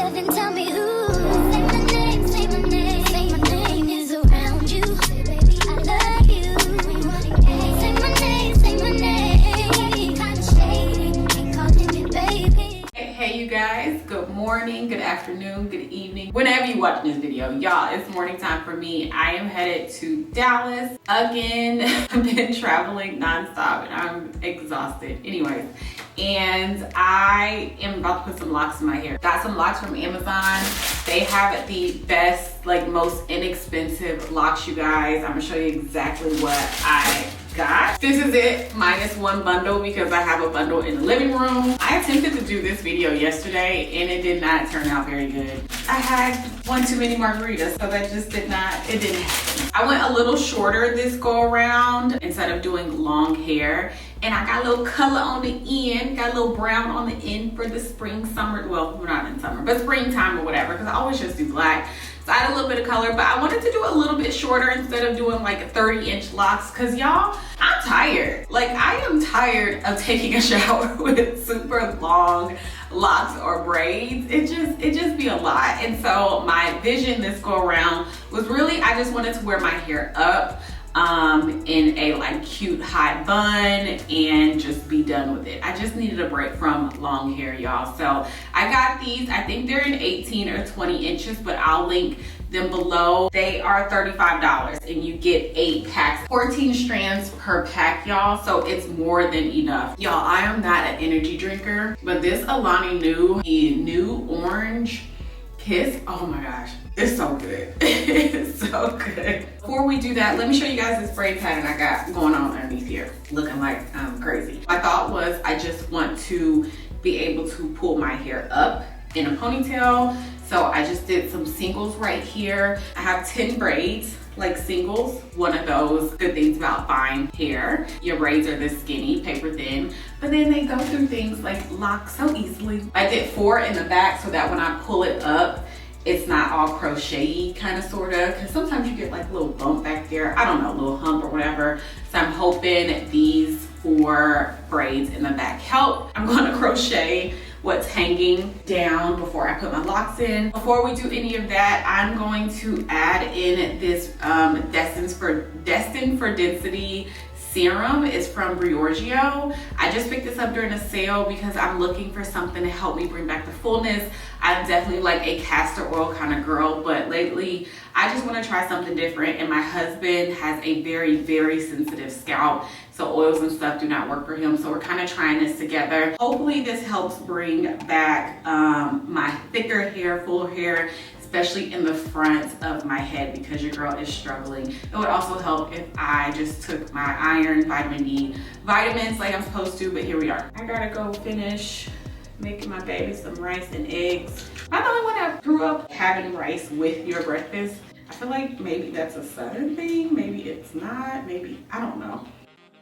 yourself and tell me who. Say my name, say my name, say my name is around you. Baby, I love you. Say my name, say my name. Kinda shady, ain't calling me baby. Hey you guys, good morning, good afternoon, good evening, whenever you watch this video. Y'all, it's morning time for me. I am headed to Dallas again. I've been traveling nonstop and I'm exhausted. Anyways, and I am about to put some locks in my hair. Got some locks from Amazon. They have the best, like most inexpensive locks, you guys. I'm gonna show you exactly what I got. This is it minus one bundle because I have a bundle in the living room. I attempted to do this video yesterday and it did not turn out very good. I had one too many margaritas, so that just didn't happen. I went a little shorter this go around instead of doing long hair. And I got a little color on the end, got a little brown on the end for the spring, summer. Well, we're not in summer, but springtime or whatever, because I always just do black. So I had a little bit of color, but I wanted to do a little bit shorter instead of doing like 30-inch locks, because y'all, I'm tired. Like, I am tired of taking a shower with super long locks or braids. It just be a lot. And so my vision this go around was really, I just wanted to wear my hair up in a like cute high bun and just be done with it. I just needed a break from long hair, y'all. So I got these. I think they're in 18 or 20 inches, but I'll link them below. They are $35 and you get 8 packs, 14 strands per pack, y'all. So it's more than enough. Y'all, I am not an energy drinker, but this Alani new orange kiss, oh my gosh, it's so good. It's so good. Before we do that, let me show you guys this braid pattern I got going on underneath here, looking like crazy. My thought was I just want to be able to pull my hair up in a ponytail. So I just did some singles right here. I have 10 braids, like singles. One of those good things about fine hair, your braids are this skinny, paper thin, but then they go through things like locks so easily. I did 4 in the back so that when I pull it up, it's not all crochet-y kind of sort of, because sometimes you get like a little bump back there. I don't know, a little hump or whatever. So I'm hoping these 4 braids in the back help. I'm going to crochet what's hanging down before I put my locks in. Before we do any of that, I'm going to add in this Destined for Density Serum. Is from Briogeo. I just picked this up during a sale because I'm looking for something to help me bring back the fullness. I'm definitely like a castor oil kind of girl, but lately I just want to try something different, and my husband has a very, very sensitive scalp, so oils and stuff do not work for him, so we're kind of trying this together. Hopefully this helps bring back my thicker hair, fuller hair, especially in the front of my head, because your girl is struggling. It would also help if I just took my iron, vitamin D vitamins like I'm supposed to, but here we are. I gotta go finish making my baby some rice and eggs. Am I the only one that grew up having rice with your breakfast? I feel like maybe that's a Southern thing, maybe it's not, maybe, I don't know.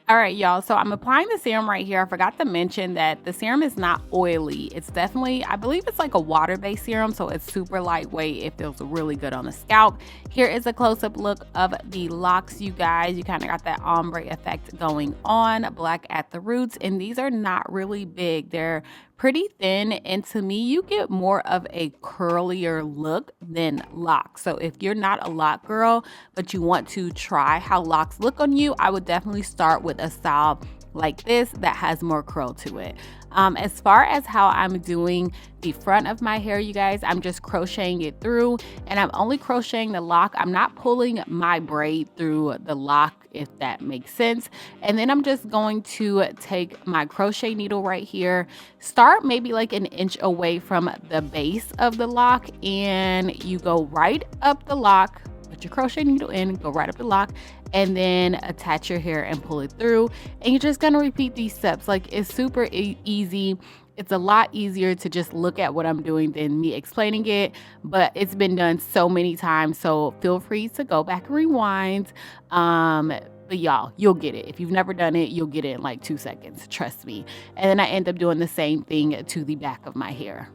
All right, y'all, so I'm applying the serum right here. I forgot to mention that the serum is not oily. It's definitely, I believe it's like a water-based serum, so it's super lightweight. It feels really good on the scalp. Here is a close-up look of the locks, you guys. You kind of got that ombre effect going on, black at the roots, and these are not really big. They're pretty thin, and to me, you get more of a curlier look than locks. So if you're not a lock girl, but you want to try how locks look on you, I would definitely start with a style like this that has more curl to it. As far as how I'm doing the front of my hair, you guys, I'm just crocheting it through, and I'm only crocheting the lock. I'm not pulling my braid through the lock, if that makes sense. And then I'm just going to take my crochet needle right here, start maybe like an inch away from the base of the lock, and you go right up the lock, put your crochet needle in, go right up the lock, and then attach your hair and pull it through. And you're just gonna repeat these steps. Like, it's super easy. It's a lot easier to just look at what I'm doing than me explaining it, but it's been done so many times, so feel free to go back and rewind. But y'all, you'll get it. If you've never done it, you'll get it in like 2 seconds, trust me. And then I end up doing the same thing to the back of my hair.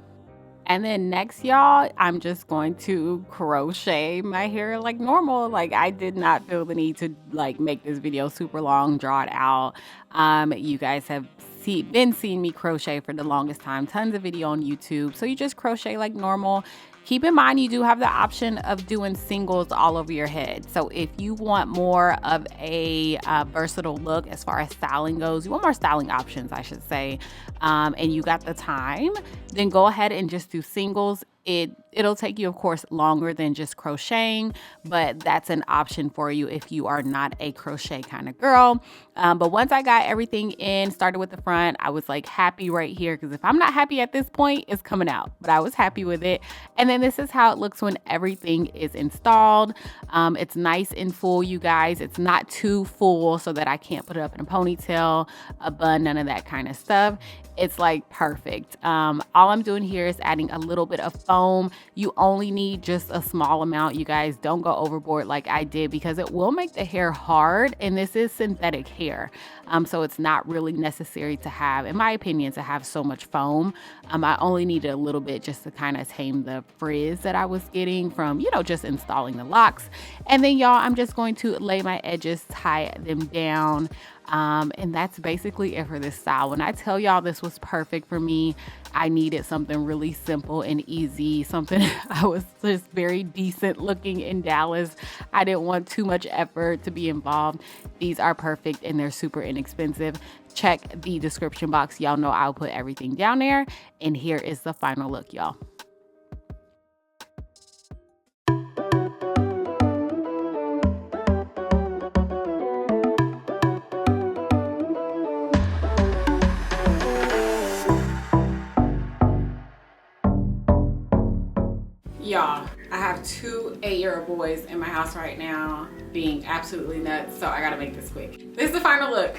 And then next, y'all, I'm just going to crochet my hair like normal. Like, I did not feel the need to like make this video super long, draw it out. You guys have been seeing me crochet for the longest time, tons of video on YouTube. So you just crochet like normal. Keep in mind, you do have the option of doing singles all over your head. So if you want more of a versatile look as far as styling goes, you want more styling options, I should say, and you got the time, then go ahead and just do singles. It'll take you, of course, longer than just crocheting, but that's an option for you if you are not a crochet kind of girl. But once I got everything in, started with the front, I was like happy right here, because if I'm not happy at this point, it's coming out. But I was happy with it. And then this is how it looks when everything is installed. It's nice and full, you guys. It's not too full so that I can't put it up in a ponytail, a bun, none of that kind of stuff. It's like perfect. All I'm doing here is adding a little bit of foam. You only need just a small amount, you guys. Don't go overboard like I did, because it will make the hair hard, and this is synthetic hair. So it's not really necessary to have, in my opinion, to have so much foam. I only needed a little bit just to kind of tame the frizz that I was getting from, you know, just installing the locks. And then y'all, I'm just going to lay my edges, tie them down. And that's basically it for this style. When I tell y'all this was perfect for me, I needed something really simple and easy, something I was just very decent looking in Dallas. I didn't want too much effort to be involved. These are perfect and they're super inexpensive. Check the description box. Y'all know I'll put everything down there. And here is the final look, y'all. Y'all, I have two 8-year-old boys in my house right now being absolutely nuts, so I gotta make this quick. This is the final look.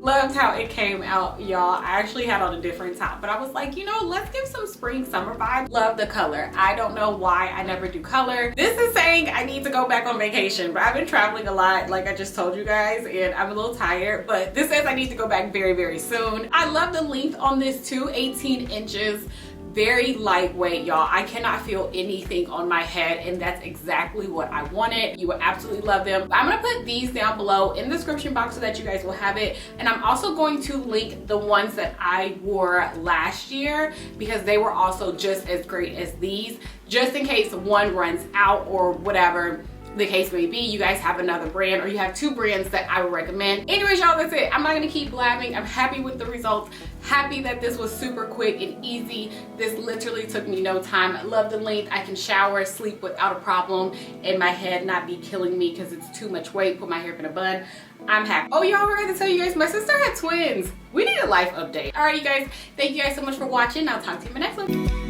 Loved how it came out, y'all. I actually had on a different top, but I was like, you know, let's give some spring summer vibe. Love the color. I don't know why I never do color. This is saying I need to go back on vacation, but I've been traveling a lot, like I just told you guys, and I'm a little tired, but this says I need to go back very, very soon. I love the length on this too, 18 inches. Very lightweight, y'all. I cannot feel anything on my head, and that's exactly what I wanted. You will absolutely love them. I'm gonna put these down below in the description box so that you guys will have it, and I'm also going to link the ones that I wore last year, because they were also just as great as these, just in case one runs out or whatever the case may be. You guys have another brand, or you have two brands that I would recommend. Anyways, y'all, that's it. I'm not gonna keep blabbing. I'm happy with the results. Happy that this was super quick and easy. This literally took me no time. I love the length. I can shower, sleep without a problem, and my head not be killing me because it's too much weight. Put my hair up in a bun. I'm happy. Oh, y'all, forgot to tell you guys, my sister had twins. We need a life update. All right, you guys, thank you guys so much for watching. I'll talk to you in my next one.